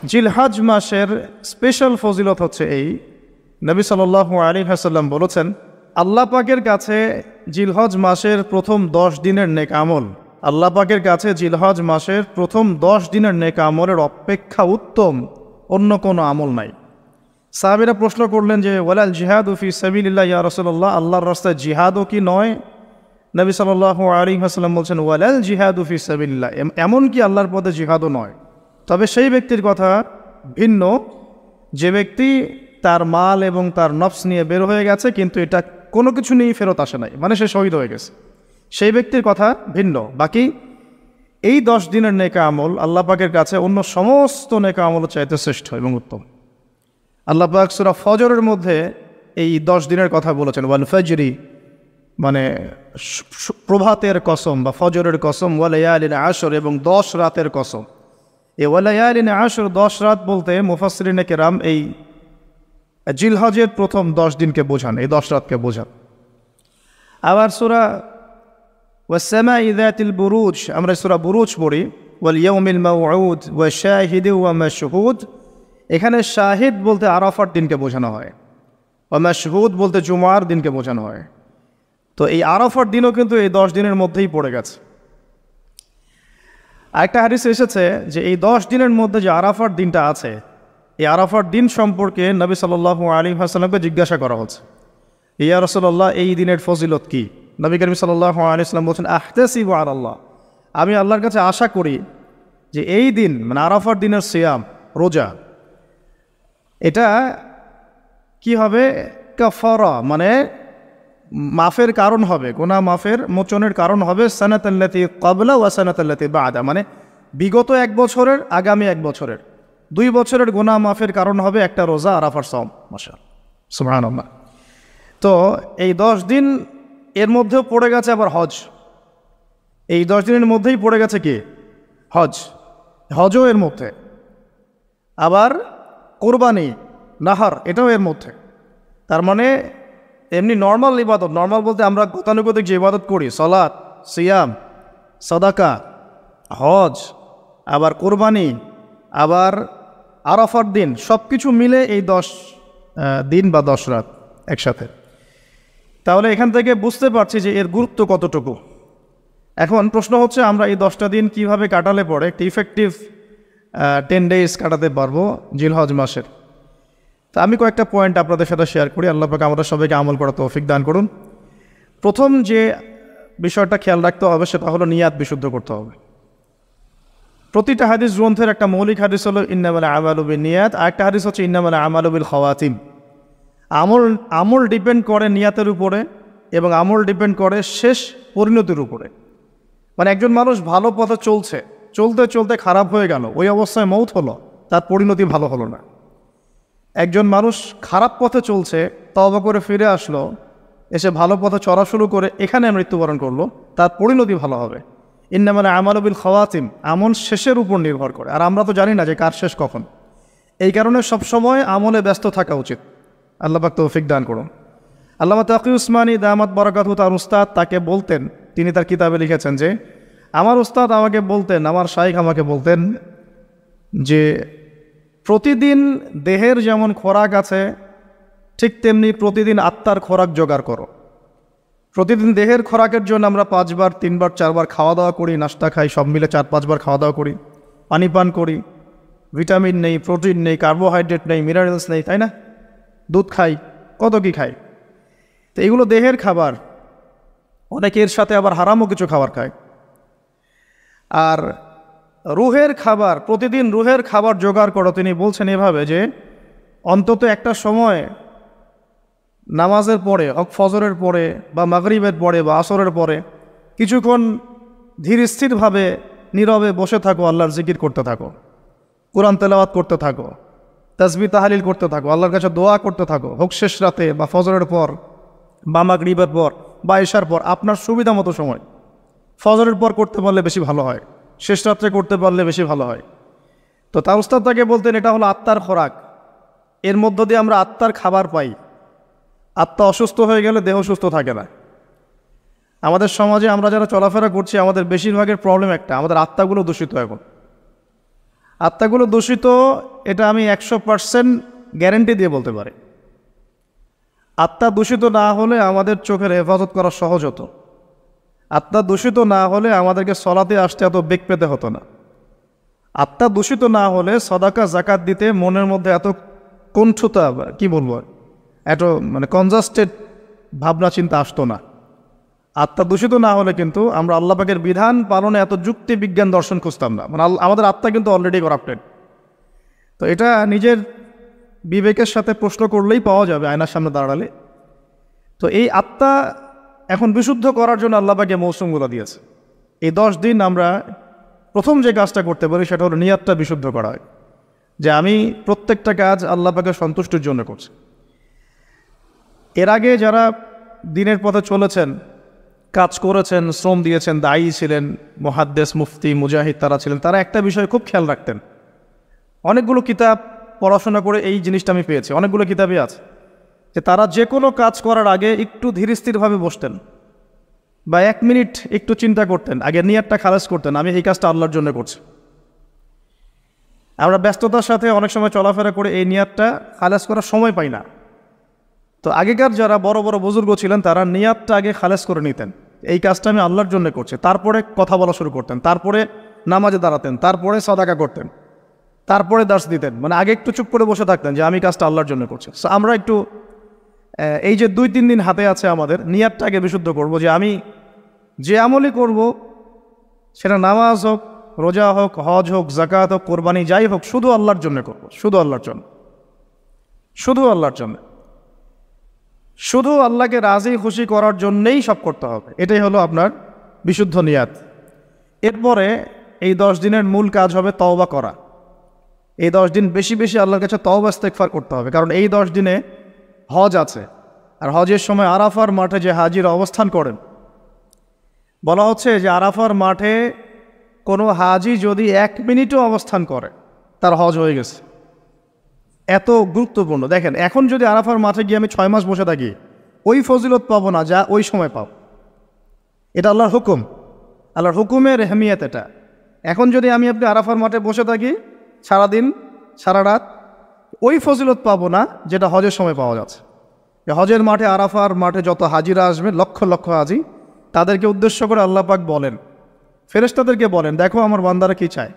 জিলহজ মাসের স্পেশাল ফজিলত হচ্ছে এই, নবী সাল্লাল্লাহু আলাইহি ওয়াসাল্লাম বলেছেন, আল্লাহ পাকের কাছে জিলহজ মাসের প্রথম 10 দিনের নেক আমল, আল্লাহ পাকের কাছে জিলহজ মাসের প্রথম 10 দিনের নেক আমলের অপেক্ষা উত্তম অন্য কোনো আমল নাই। সাহাবীরা প্রশ্ন করলেন যে ওয়ালাল জিহাদু ফি সাবিলিল্লাহ ইয়া রাসূলুল্লাহ, আল্লাহর রাস্তায় জিহাদও কি নয়? নবী সাল্লাল্লাহু আলাইহি ওয়াসাল্লাম বলছেন ওয়ালাল জিহাদু ফি সাবিলিল্লাহ, এমন কি আল্লাহর পথে জিহাদও নয়, তবে সেই ব্যক্তির কথা ভিন্ন যে ব্যক্তি তার মাল এবং তার নফস নিয়ে বের হয়ে গেছে কিন্তু এটা কোনো কিছু নিয়েই ফেরত আসে নাই, মানে সে শহীদ হয়ে গেছে, সেই ব্যক্তির কথা ভিন্ন। বাকি এই 10 দিনের নেকা আমল আল্লাহ পাকের কাছে অন্য সমস্ত নেকা আমল চাইতে শ্রেষ্ঠ এবং উত্তম। আল্লাহ পাক সূরা ফজরের মধ্যে এই 10 দিনের কথা বলেছেন, ওয়াল ফজরি মানে প্রভাতের কসম বা ফজরের কসম, ওয়া লায়ালিন আশর এবং 10 রাতের কসম। এই ওয়া লায়ালিন আশর 10 রাত বলতে মুফাসসিরিনে কেরাম এই জিলহজের প্রথম 10 দিনকে বোঝান, এই 10 রাতকে বোঝান। আবার সূরা ওয়াস সামাই যাতিল বুরুজ, আমরা সূরা বুরুজ পড়ি, ওয়াল ইয়াউমিল মাউউদ ওয়া শাহিদি ওয়া মাশহুদ, এখানে শাহিদ বলতে আরাফার দিনকে বোঝানো হয়, ওয়া মাশহুদ বলতে জুমার দিনকে বোঝানো হয়। তো এই আরাফার দিনও কিন্তু এই 10 দিনের মধ্যেই পড়ে গেছে। আরেকটা হাদিসে এসেছে যে এই 10 দিনের মধ্যে যে আরাফার দিনটা আছে, এই আরাফার দিন সম্পর্কে নবী সাল্লাল্লাহু আলাইহি ওয়াসাল্লামকে জিজ্ঞাসা করা হচ্ছে, ইয়া রাসূলুল্লাহ এই দিনের ফজিলত কি? নবী করিম সাল্লাল্লাহু আলাইহি ওয়াসাল্লাম বলছেন, আহতাসিবু আলাল্লাহ, আমি আল্লাহর কাছে আশা করি যে এই দিন মানে আরাফার দিনের সিয়াম রোজা, এটা কি হবে? কাফারা মানে মাফের কারণ হবে, গুনাহ মাফের মোচনের কারণ হবে, সানাতাল্লাতি ক্বাবলা ওয়া সানাতাল্লাতি বা'দা, মানে বিগত 1 বছরের আগামী 1 বছরের 2 বছরের গুনাহ মাফের কারণ হবে একটা রোজা আরাফার সাওম। মাশাআল্লাহ, সুবহানাল্লাহ। তো এই 10 দিন এর মধ্যেও পড়ে গেছে আবার হজ, এই 10 দিনের মধ্যেই পড়ে গেছে কি? হজ, হজও এর মধ্যে, আবার কোরবানি নাহার এটাও এর মধ্যে। তার মানে এমনি নর্মাল ইবাদত, নর্মাল বলতে আমরা গতানুগতিক যে ইবাদত করি, সালাত, সিয়াম, সাদাকা, হজ, আবার কোরবানি, আবার আরাফার দিন, সব কিছু মিলে এই 10 দিন বা 10 রাত একসাথে। তাহলে এখান থেকে বুঝতে পারছি যে এর গুরুত্ব কতটুকু। এখন প্রশ্ন হচ্ছে আমরা এই 10টা দিন কিভাবে কাটালে পরে একটি ইফেক্টিভ 10 ডেজ কাটাতে পারবো জিলহজ মাসের। তা আমি কয়েকটা পয়েন্ট আপনাদের সাথে শেয়ার করি, আল্লাহ পাক আমাদের সবাইকে আমল করার তৌফিক দান করুন। প্রথম যে বিষয়টা খেয়াল রাখতে হবে সেটা হলো নিয়াত বিশুদ্ধ করতে হবে। প্রতিটা হাদিস গ্রন্থের একটা মৌলিক হাদিস হলো ইন্নামাল আমালু বিন্নিয়াত, আরেকটা হাদিস হচ্ছে ইন্নামাল আমালু বিল খাওয়াতিম। আমল ডিপেন্ড করে নিয়াতের উপরে এবং আমল ডিপেন্ড করে শেষ পরিণতির উপরে। মানে একজন মানুষ ভালো পথে চলছে, চলতে চলতে খারাপ হয়ে গেল, ওই অবস্থায় মৌত হলো, তার পরিণতি ভালো হলো না। একজন মানুষ খারাপ পথে চলছে, তওবা করে ফিরে আসলো, এসে ভালো পথে চলা শুরু করে এখানে মৃত্যুবরণ করলো, তার পরিণতি ভালো হবে। ইন্নামাল আমালু বিল খাওয়াতিম, আমল শেষের উপর নির্ভর করে, আর আমরা তো জানি না যে কার শেষ কখন। এই কারণে সবসময় আমলে ব্যস্ত থাকা উচিত। আল্লাহ পাক তৌফিক দান করুন। আল্লামা তাকি উসমানী দামাত বারাকাতুহু তার উস্তাদ তাকে বলতেন, তিনি তার কিতাবে লিখেছেন যে আমার উস্তাদ আমাকে বলতেন, আমার শাইখ আমাকে বলতেন যে প্রতিদিন দেহের যেমন খোরাক আছে ঠিক তেমনি প্রতিদিন আত্মার খোরাক জোগাড় করো। প্রতিদিন দেহের খোরাকের জন্য আমরা 5 বার 3 বার 4 বার খাওয়া দাওয়া করি, নাস্তা খাই, সব মিলে 4-5 বার খাওয়া দাওয়া করি, পানি পান করি, ভিটামিন নেই, প্রোটিন নেই, কার্বোহাইড্রেট নেই, মিনারেলস নেই, তাই না? দুধ খাই, কত কি খাই। তো এগুলো দেহের খাবার, অনেকের সাথে আবার হারামও কিছু খাবার খায়। আর রুহের খাবার, প্রতিদিন রুহের খাবার জোগাড় করো। তিনি বলছেন এভাবে যে অন্তত একটা সময় নামাজের পরে, ফজরের পরে বা মাগরিবের পরে বা আসরের পরে কিছুক্ষণ ধীর স্থিরভাবে নীরবে বসে থাকো, আল্লাহর জিকির করতে থাকো, কোরআন তেলাওয়াত করতে থাকো, তাসবিহ তাহলিল করতে থাকো, আল্লাহর কাছে দোয়া করতে থাকো, হোক শেষ রাতে বা ফজরের পর বা মাগরিবের পর বা ইশার পর, আপনার সুবিধা মতো সময়। ফজরের পর করতে পারলে বেশি ভালো হয়, শেষ রাত্রে করতে পারলে বেশি ভালো হয়। তো তার উস্তাদ তাকে বলতেন এটা হলো আত্মার খোরাক, এর মধ্য দিয়ে আমরা আত্মার খাবার পাই। আত্মা অসুস্থ হয়ে গেলে দেহ সুস্থ থাকে না। আমাদের সমাজে আমরা যারা চলাফেরা করছি আমাদের বেশিরভাগের প্রবলেম একটা, আমাদের আত্মাগুলো দূষিত। এখন আত্মাগুলো দূষিত, এটা আমি 100% গ্যারেন্টি দিয়ে বলতে পারি। আত্মা দূষিত না হলে আমাদের চোখের হেফাজত করা সহজ হতো। আত্মা দূষিত না হলে আমাদেরকে সলাতে আসতে এত বেগ পেতে হতো না। আত্মা দূষিত না হলে সদাকা জাকাত দিতে মনের মধ্যে এত কণ্ঠতা, কি বলবো, এত মানে কনজাস্টেড ভাবনা চিন্তা আসতো না। আত্মা দূষিত না হলে কিন্তু আমরা আল্লাহ পাকের বিধান পালনে এত যুক্তি বিজ্ঞান দর্শন খুঁজতাম না। মানে আমাদের আত্মা কিন্তু অলরেডি করাপ্টেড। তো এটা নিজের বিবেকের সাথে প্রশ্ন করলেই পাওয়া যাবে আয়নার সামনে দাঁড়ালে। তো এই আত্মা এখন বিশুদ্ধ করার জন্য আল্লাহ পাকে মৌসুমগুলো দিয়েছে। এই 10 দিন আমরা প্রথম যে কাজটা করতে পারি সেটা হলো নিয়াতটা বিশুদ্ধ করা হয়, যে আমি প্রত্যেকটা কাজ আল্লাহ পাকের সন্তুষ্টির জন্য করছি। এর আগে যারা দিনের পথে চলেছেন, কাজ করেছেন, শ্রম দিয়েছেন, দায়ী ছিলেন, মুহাদ্দিস, মুফতি, মুজাহিদ তারা ছিলেন, তারা একটা বিষয় খুব খেয়াল রাখতেন। অনেকগুলো কিতাব পড়াশোনা করে এই জিনিসটা আমি পেয়েছি, অনেকগুলো কিতাবই আছে, যে তারা যে কোনো কাজ করার আগে একটু ধীরস্থিরভাবে বসতেন বা 1 মিনিট একটু চিন্তা করতেন, আগে নিয়াতটা খালাস করতেন, আমি এই কাজটা আল্লাহর জন্য করছি। আমরা ব্যস্ততার সাথে অনেক সময় চলাফেরা করে এই নিয়াতটা খালাস করার সময় পাই না। তো আগেকার যারা বড় বড় বুজুর্গ ছিলেন তারা নিয়াতটা আগে খালাস করে নিতেন, এই কাজটা আমি আল্লাহর জন্য করছি, তারপরে কথা বলা শুরু করতেন, তারপরে নামাজে দাঁড়াতেন, তারপরে সাদাকা করতেন, তারপরে দার্স দিতেন। মানে আগে একটু চুপ করে বসে থাকতেন যে আমি কাজটা আল্লাহর জন্য করছি। সো আমরা একটু এই যে 2-3 দিন হাতে আছে আমাদের, নিয়াতটা আগে বিশুদ্ধ করব, যে আমি যে আমলই করব সেটা নামাজ হোক, রোজা হোক, হজ হোক, জাকাত হোক, কোরবানি যাই হোক, শুধু আল্লাহর জন্য করব, শুধু আল্লাহর জন্য, শুধু আল্লাহর জন্য, শুধু আল্লাহকে রাজি খুশি করার জন্যেই সব করতে হবে। এটাই হলো আপনার বিশুদ্ধ নিয়াত। এরপরে এই 10 দিনের মূল কাজ হবে তওবা করা। এই 10 দিন বেশি বেশি আল্লাহর কাছে তওবা ইস্তেগফার করতে হবে, কারণ এই 10 দিনে হজ আছে। আর হজের সময় আরাফার মাঠে যে হাজিরা অবস্থান করেন, বলা হচ্ছে যে আরাফার মাঠে কোনো হাজি যদি 1 মিনিটও অবস্থান করে তার হজ হয়ে গেছে। এত গুরুত্বপূর্ণ। দেখেন, এখন যদি আরাফার মাঠে গিয়ে আমি 6 মাস বসে থাকি, ওই ফজিলত পাবো না যা ওই সময় পাবো। এটা আল্লাহর হুকুম, আল্লাহর হুকুমের এহমিয়ত এটা। এখন যদি আমি আপনি আরাফার মাঠে বসে থাকি সারাদিন সারা রাত, ওই ফজিলত পাবো না যেটা হজের সময় পাওয়া যাচ্ছে। হজের মাঠে, আরাফার মাঠে যত হাজিরা আসবে, লক্ষ লক্ষ হাজি, তাদেরকে উদ্দেশ্য করে আল্লাহ পাক বলেন, ফেরেশতাদেরকে বলেন, দেখো আমার বান্দারা কি চায়,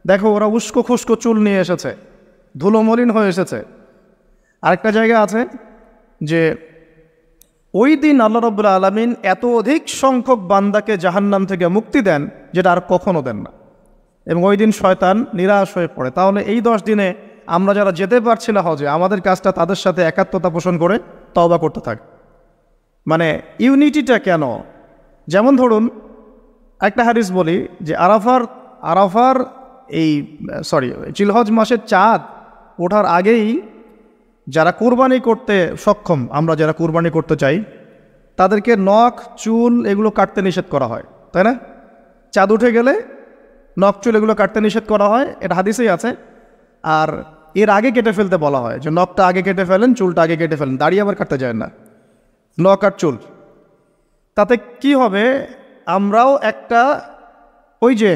দেখো ওরা উস্কো খুস্কো চুল নিয়ে এসেছে, ধুলো মলিন হয়ে এসেছে। আরেকটা জায়গা আছে যে ওই দিন আল্লাহ রাব্বুল আলামিন এত অধিক সংখ্যক বান্দাকে জাহান্নাম থেকে মুক্তি দেন যেটা আর কখনো দেন না, এবং ওই দিন শয়তান নিরাশ হয়ে পড়ে। তাহলে এই 10 দিনে আমরা যারা যেতে পারছি না হজে, আমাদের কাজটা তাদের সাথে একাত্মতা পোষণ করে তওবা করতে থাক। মানে ইউনিটিটা কেন? যেমন ধরুন একটা হাদিস বলি যে আরাফার জিলহজ মাসের চাঁদ ওঠার আগেই যারা কুরবানি করতে সক্ষম, আমরা যারা কুরবানি করতে চাই, তাদেরকে নখ, চুল এগুলো কাটতে নিষেধ করা হয়, তাই না? চাঁদ উঠে গেলে নখ, চুল এগুলো কাটতে নিষেধ করা হয়, এটা হাদিসেই আছে। আর এর আগে কেটে ফেলতে বলা হয়, যে নখটা আগে কেটে ফেলেন, চুলটা আগে কেটে ফেলেন, দাড়ি আবার কাটতে যায় না, নখ আর চুল। তাতে কি হবে, আমরাও একটা, ওই যে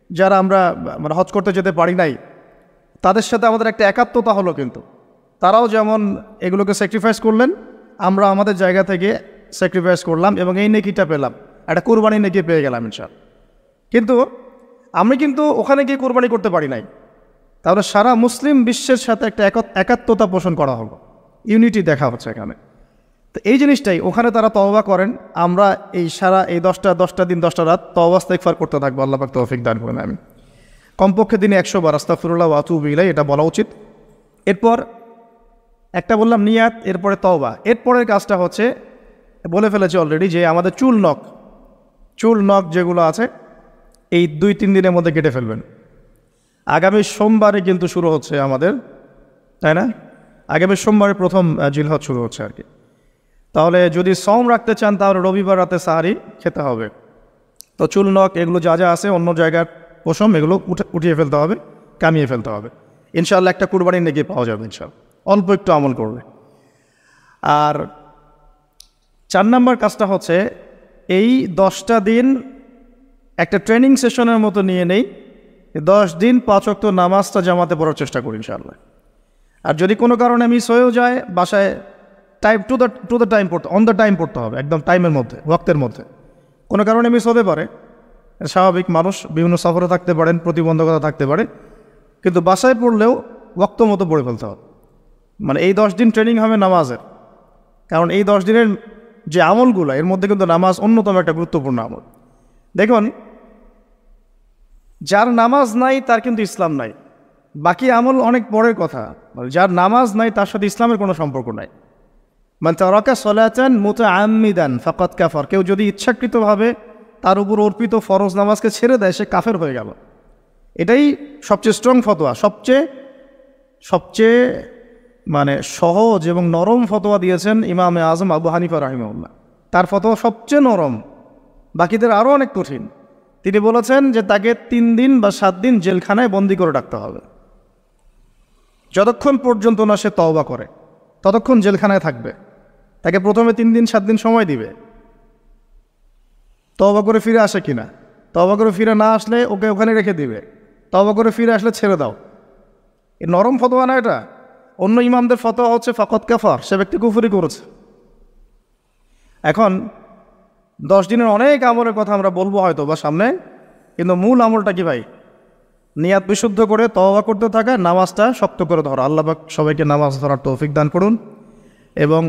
যারা আমরা মানে হজ করতে যেতে পারি নাই, তাদের সাথে আমাদের একটা একাত্মতা হলো। কিন্তু তারাও যেমন এগুলোকে স্যাক্রিফাইস করলেন, আমরা আমাদের জায়গা থেকে স্যাক্রিফাইস করলাম এবং এই নেকিটা পেলাম, একটা কুরবানি নেকি পেয়ে গেলাম ইনশাআল্লাহ। কিন্তু আমি কিন্তু ওখানে গিয়ে কুরবানি করতে পারি নাই, তাহলে সারা মুসলিম বিশ্বের সাথে একটা একাত্মতা পোষণ করা হলো, ইউনিটি দেখা হচ্ছে এখানে। তো এই জিনিসটাই ওখানে তারা তওবা করেন, আমরা এই সারা এই 10টা দিন 10টা রাত তওবা ইস্তেগফার করতে থাকবো। আল্লাহ পাক তৌফিক দান করেন। আমি কমপক্ষে দিনে 100 বার আস্তাগফিরুল্লাহ ওয়া আতুবু ইলাইহি এটা বলা উচিত। এরপর একটা বললাম নিয়াত, এরপরে তওবা। এরপরের কাজটা হচ্ছে, বলে ফেলেছি অলরেডি, যে আমাদের চুল নখ যেগুলো আছে এই 2-3 দিনের মধ্যে কেটে ফেলবেন। আগামী সোমবারে কিন্তু শুরু হচ্ছে আমাদের, তাই না? আগামী সোমবারে প্রথম জিলহজ শুরু হচ্ছে আর কি। তাহলে যদি সওম রাখতে চান তাহলে রবিবার রাতে সাহারি খেতে হবে। তো চুল নখ এগুলো যা যা আছে অন্য জায়গার পশম, এগুলো উঠিয়ে ফেলতে হবে, কামিয়ে ফেলতে হবে। ইনশাআল্লাহ একটা কুরবানি নেকি পাওয়া যাবে ইনশাআল্লাহ, অল্প একটু আমল করবে। আর 4 নম্বর কাজটা হচ্ছে, এই 10টা দিন একটা ট্রেনিং সেশনের মতো নিয়ে নেই 10 দিন 5 ওয়াক্ত নামাজটা জামাতে পড়ার চেষ্টা করি ইনশাআল্লাহ। আর যদি কোনো কারণে মিস হয়েও যায়, বাসায় টাইম টু দ্য টাইম পড়তে, অন দ্য টাইম পড়তে হবে, একদম টাইমের মধ্যে, ওয়াক্তের মধ্যে। কোনো কারণে মিস হতে পারে, স্বাভাবিক মানুষ, বিভিন্ন সফরে থাকতে পারেন, প্রতিবন্ধকতা থাকতে পারে, কিন্তু বাসায় পড়লেও ওয়াক্ত মতো পড়ে ফেলতে হবে। মানে এই 10 দিন ট্রেনিং হবে নামাজের, কারণ এই 10 দিনের যে আমলগুলো, এর মধ্যে কিন্তু নামাজ অন্যতম একটা গুরুত্বপূর্ণ আমল। দেখুন, যার নামাজ নাই তার কিন্তু ইসলাম নাই, বাকি আমল অনেক পরের কথা। যার নামাজ নাই তার সাথে ইসলামের কোনো সম্পর্ক নাই। মান তারাকা সালাতান মুতাআম্মিদান ফাকাদ কাফার, কেউ যদি ইচ্ছাকৃতভাবে তার উপর অর্পিত ফরজ নামাজকে ছেড়ে দেয়, সে কাফের হয়ে গেল। এটাই সবচেয়ে স্ট্রং ফতোয়া, সবচেয়ে মানে সহজ এবং নরম ফতোয়া দিয়েছেন ইমামে আজম আবু হানিফা রাহিমাহুল্লাহ। তার ফতোয়া সবচেয়ে নরম, বাকিদের আরও অনেক কঠিন। তিনি বলেছেন যে তাকে 3 দিন বা 7 দিন জেলখানায় বন্দি করে রাখতে হবে। যতক্ষণ পর্যন্ত না সে তওবা করে ততক্ষণ জেলখানায় থাকবে। তাকে প্রথমে 3 দিন 7 দিন সময় দিবে, তওবা করে ফিরে আসে কিনা। তওবা করে ফিরে না আসলে ওকে ওখানে রেখে দিবে, তওবা করে ফিরে আসলে ছেড়ে দাও। এ নরম ফতোয়া না এটা। অন্য ইমামদের ফতোয়া হচ্ছে ফাকাদ কাফার, সে ব্যক্তি কুফরি করেছে। এখন 10 দিনের অনেক আমলের কথা আমরা বলবো হয়তো বা সামনে, কিন্তু মূল আমলটা কি ভাই? নিয়াত বিশুদ্ধ করে তওবা করতে থাকা, নামাজটা শক্ত করে ধরা। আল্লাহ পাক সবাইকে নামাজ ধরার তৌফিক দান করুন। এবং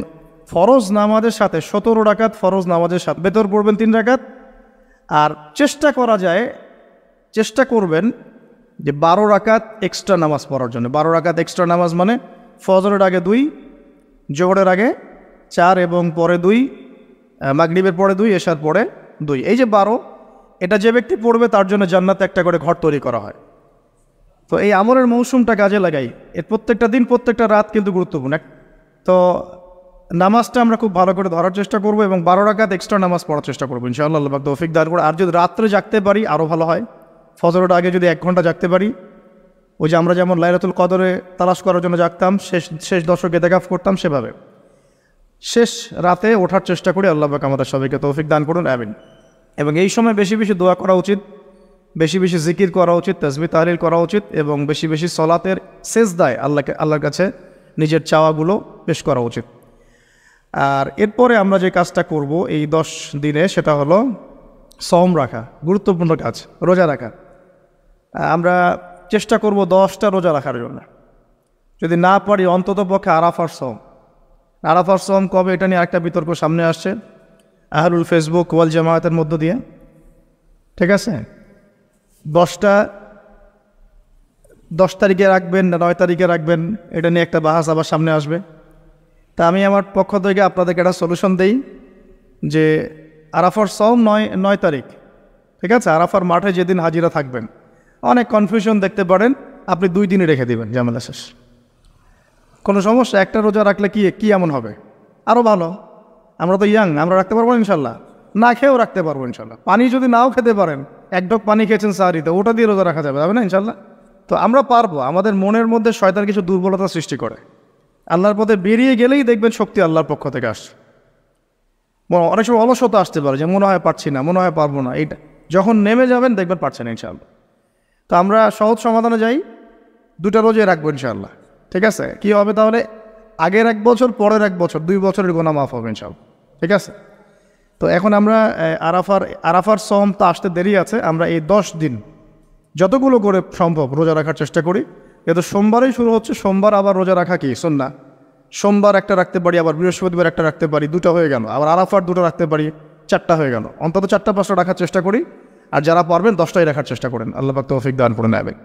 ফরজ নামাজের সাথে 17 রাকাত ফরজ নামাজের সাথে বেতর পড়বেন 3 রাকাত। আর চেষ্টা করবেন যে 12 রাকাত এক্সট্রা নামাজ পড়ার জন্য। 12 রাকাত এক্সট্রা নামাজ মানে ফজরের আগে 2, জোহরের আগে 4 এবং পরে 2, মাগরিবের পরে 2, এশার পরে 2। এই যে 12, এটা যে ব্যক্তি পড়বে তার জন্য জান্নাতে একটা করে ঘর তৈরি করা হয়। তো এই আমলের মৌসুমটা কাজে লাগাই। এর প্রত্যেকটা দিন, প্রত্যেকটা রাত কিন্তু গুরুত্বপূর্ণ। তো নামাজটা আমরা খুব ভালো করে ধরার চেষ্টা করব এবং 12 রাকাত এক্সট্রা নামাজ পড়ার চেষ্টা করবো ইনশাআল্লাহ। আল্লাহ পাক তৌফিক দান করে। আর যদি রাত্রে জাগতে পারি আরও ভালো হয়। ফজরের আগে যদি 1 ঘন্টা জাগতে পারি, ওই যে আমরা যেমন লাইলাতুল কদরে তালাশ করার জন্য জাগতাম, শেষ দশকে ইতিকাফ করতাম, সেভাবে শেষ রাতে ওঠার চেষ্টা করি। আল্লাহ পাক আমাদের সবাইকে তৌফিক দান করুন, আমিন। এবং এই সময় বেশি বেশি দোয়া করা উচিত, বেশি বেশি জিকির করা উচিত, তাসবিহ তাহলিল করা উচিত, এবং বেশি বেশি সলাতের সেজদায় আল্লাহর কাছে নিজের চাওয়াগুলো পেশ করা উচিত। আর এরপরে আমরা যে কাজটা করব এই 10 দিনে, সেটা হলো সওম রাখা। গুরুত্বপূর্ণ কাজ, রোজা রাখা। আমরা চেষ্টা করব 10টা রোজা রাখার জন্য। যদি না পারি অন্তত পক্ষে আরাফার সওম কবে, এটা নিয়ে একটা বিতর্ক সামনে আসছে আহলুল ফেসবুক ওয়াল জামায়াতের মধ্য দিয়ে। ঠিক আছে, 10 তারিখে রাখবেন না 9 তারিখে রাখবেন, এটা নিয়ে একটা বাহাস আবার সামনে আসবে। তা আমি আমার পক্ষ থেকে আপনাদেরকে একটা সলিউশন দেই যে আরাফার সওম 9 তারিখ। ঠিক আছে, আরাফার মাঠে যেদিন হাজিরা থাকবেন। অনেক কনফিউশন দেখতে পারেন, আপনি 2 দিনে রেখে দিবেন, ঝামেলা শেষ, কোনো সমস্যা। একটা রোজা রাখলে কি এমন হবে? আরও ভালো। আমরা তো ইয়াং, আমরা রাখতে পারবো ইনশাল্লাহ। না খেয়েও রাখতে পারবো ইনশাল্লাহ। পানি যদি নাও খেতে পারেন, 1 ঢোক পানি খেয়েছেন সাহারিতে, ওটা দিয়ে রোজা রাখা যাবে না ইনশাল্লাহ? তো আমরা পারবো। আমাদের মনের মধ্যে শয়তান কিছু দুর্বলতা সৃষ্টি করে। আল্লাহর পথে বেরিয়ে গেলেই দেখবেন শক্তি আল্লাহর পক্ষ থেকে আসছে। অনেক সময় অলসতা আসতে পারে, যে মনে হয় পারছি না, মনে হয় পারবো না। এইটা যখন নেমে যাবেন দেখবেন পারছেন ইনশাআল্লাহ। তো আমরা সহজ সমাধানে যাই, 2টা রোজে রাখবো ইনশাআল্লাহ। ঠিক আছে, কি হবে তাহলে? আগের 1 বছর, পরের 1 বছর, 2 বছরের গুনাহ মাফ হবে ইনশাআল্লাহ। ঠিক আছে, তো এখন আমরা আরাফার সওম তো আসতে দেরি আছে। আমরা এই 10 দিন যতগুলো করে সম্ভব রোজা রাখার চেষ্টা করি। কিন্তু সোমবারেই শুরু হচ্ছে, সোমবার আবার রোজা রাখা কি সুন্নাহ। সোমবার একটা রাখতে পারি, আবার বৃহস্পতিবার একটা রাখতে পারি, 2টা হয়ে গেল। আবার আরাফার 2টা রাখতে পারি, 4টা হয়ে গেল। অন্তত 4টা 5টা রাখার চেষ্টা করি। আর যারা পারবেন 10টাই রাখার চেষ্টা করেন। আল্লাহ পাক তৌফিক দান করে নেবেন।